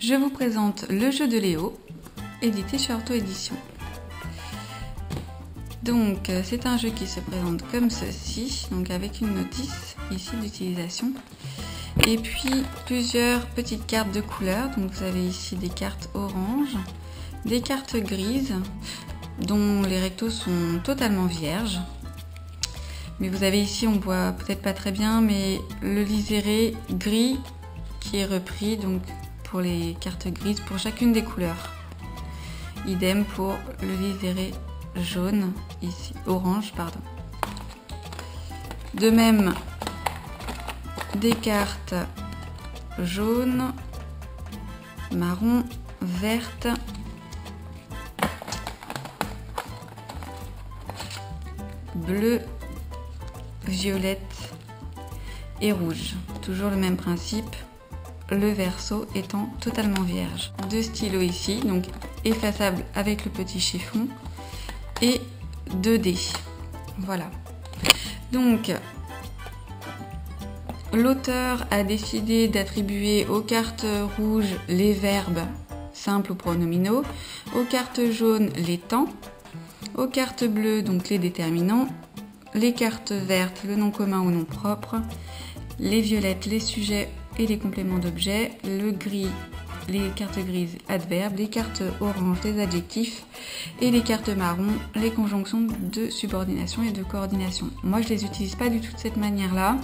je vous présente le jeu de Léo, édité chez Orto Édition. Donc c'est un jeu qui se présente comme ceci, donc avec une notice ici d'utilisation. Et puis plusieurs petites cartes de couleurs, donc vous avez ici des cartes orange, des cartes grises, dont les rectos sont totalement vierges. Mais vous avez ici, on voit peut-être pas très bien, mais le liseré gris qui est repris donc pour les cartes grises pour chacune des couleurs. Idem pour le liseré jaune, ici, orange, pardon. De même, des cartes jaunes, marron, vertes, bleu, violette et rouge. Toujours le même principe, le verso étant totalement vierge. Deux stylos ici, donc effaçables avec le petit chiffon, et 2 dés. Voilà. Donc, l'auteur a décidé d'attribuer aux cartes rouges les verbes simples ou pronominaux, aux cartes jaunes les temps, aux cartes bleues donc les déterminants, les cartes vertes le nom commun ou nom propre, les violettes les sujets et les compléments d'objets, le gris les cartes grises adverbes, les cartes orange les adjectifs et les cartes marron les conjonctions de subordination et de coordination. Moi je les utilise pas du tout de cette manière là.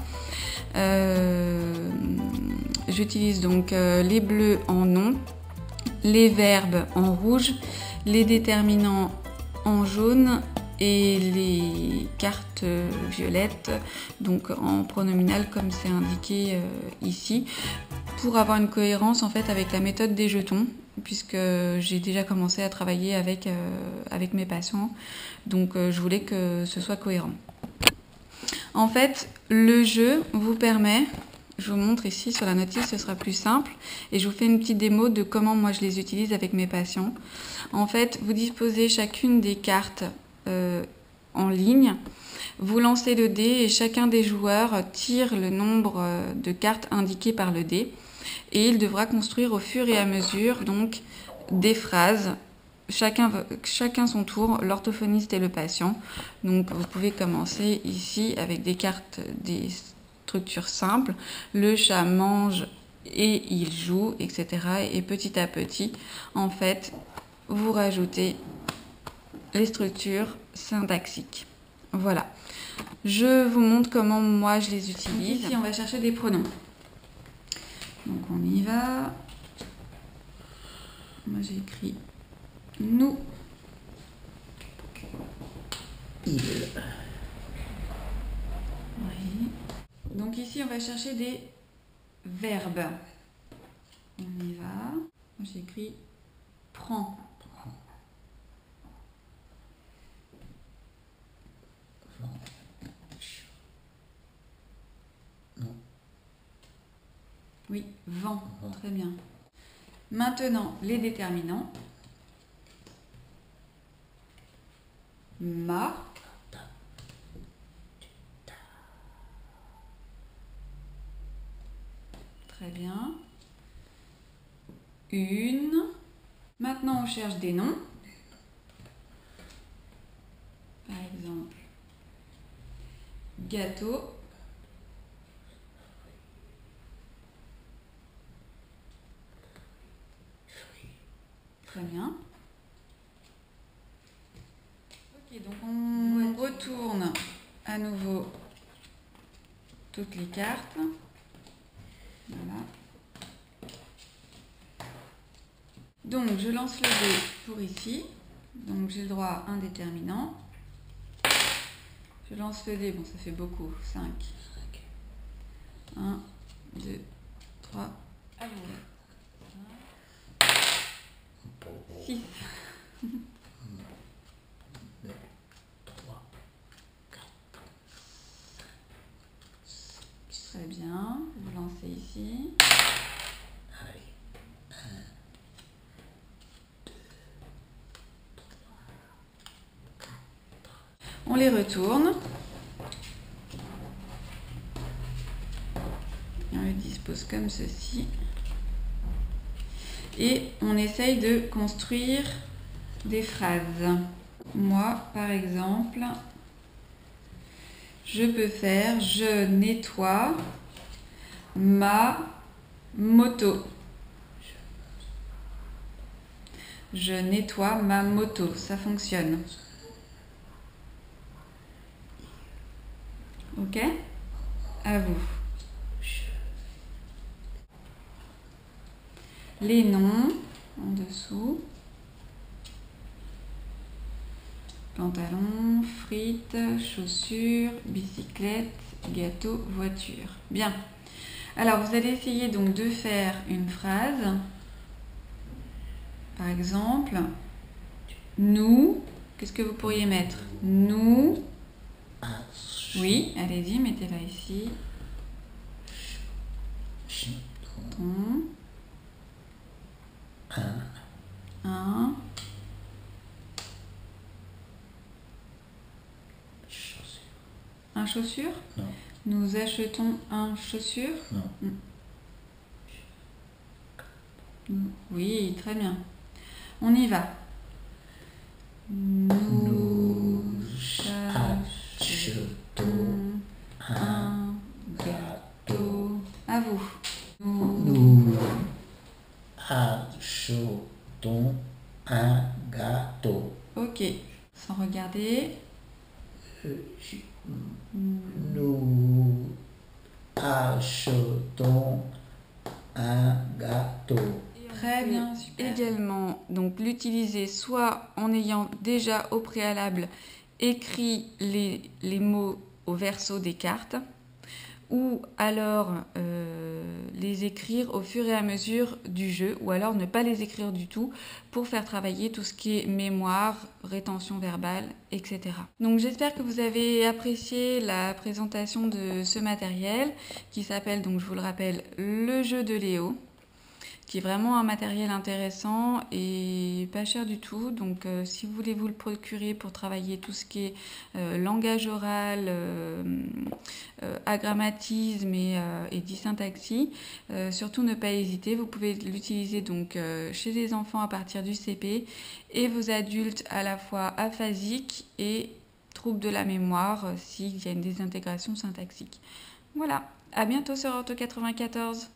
J'utilise donc les bleus en nom, les verbes en rouge, les déterminants en jaune et les cartes violettes donc en pronominal comme c'est indiqué ici, pour avoir une cohérence en fait avec la méthode des jetons, puisque j'ai déjà commencé à travailler avec mes patients, donc je voulais que ce soit cohérent. En fait, le jeu vous permet, je vous montre ici sur la notice, ce sera plus simple, et je vous fais une petite démo de comment moi je les utilise avec mes patients. En fait, vous disposez chacune des cartes en ligne, vous lancez le dé et chacun des joueurs tire le nombre de cartes indiquées par le dé et il devra construire au fur et à mesure donc des phrases, chacun son tour, l'orthophoniste et le patient. Donc vous pouvez commencer ici avec des cartes, des structures simples, le chat mange et il joue, etc. Et petit à petit, en fait, vous rajoutez les structures syntaxiques. Voilà. Je vous montre comment moi je les utilise. Ici, on va chercher des pronoms. Donc on y va. Moi j'ai écrit nous. Il. Oui. Donc ici, on va chercher des verbes. On y va. Moi j'ai écrit prends. Oui, vent, très bien. Maintenant, les déterminants. Ma. Très bien. Une. Maintenant, on cherche des noms. Par exemple, gâteau. Très bien. Ok, donc on retourne à nouveau toutes les cartes. Voilà. Donc je lance le dé pour ici. Donc j'ai le droit à un déterminant. Je lance le dé, bon ça fait beaucoup, 5. 1, 2, 3, allez. 6. 2, 3, 4, 5. Très bien. Vous lancez ici. Allez. 1, 2, 3, 4. On les retourne. Et on les dispose comme ceci. et on essaye de construire des phrases. Moi, par exemple, je peux faire « Je nettoie ma moto ». Je nettoie ma moto, ça fonctionne. Ok? À vous. Les noms en dessous. Pantalon, frites, chaussures, bicyclette, gâteau, voiture. Bien. Alors, vous allez essayer donc de faire une phrase. Par exemple, nous, qu'est-ce que vous pourriez mettre? Nous, oui, allez-y, mettez-la ici. Un chaussure? Non. Nous achetons un chaussure? Non. Oui, très bien. On y va. Nous achetons un gâteau. À vous. Nous achetons un gâteau. Ok. Sans regarder. Nous achetons un gâteau. Très bien, super. Également, donc l'utiliser soit en ayant déjà au préalable écrit les mots au verso des cartes, ou alors les écrire au fur et à mesure du jeu, ou alors ne pas les écrire du tout pour faire travailler tout ce qui est mémoire, rétention verbale, etc. Donc j'espère que vous avez apprécié la présentation de ce matériel qui s'appelle, donc je vous le rappelle, le jeu de Léo, qui est vraiment un matériel intéressant et pas cher du tout. Donc si vous voulez vous le procurer pour travailler tout ce qui est langage oral, agrammatisme et dysyntaxie, surtout ne pas hésiter. Vous pouvez l'utiliser donc chez les enfants à partir du CP et vos adultes à la fois aphasiques et troubles de la mémoire s'il y a une désintégration syntaxique. Voilà, à bientôt sur Ortho 94.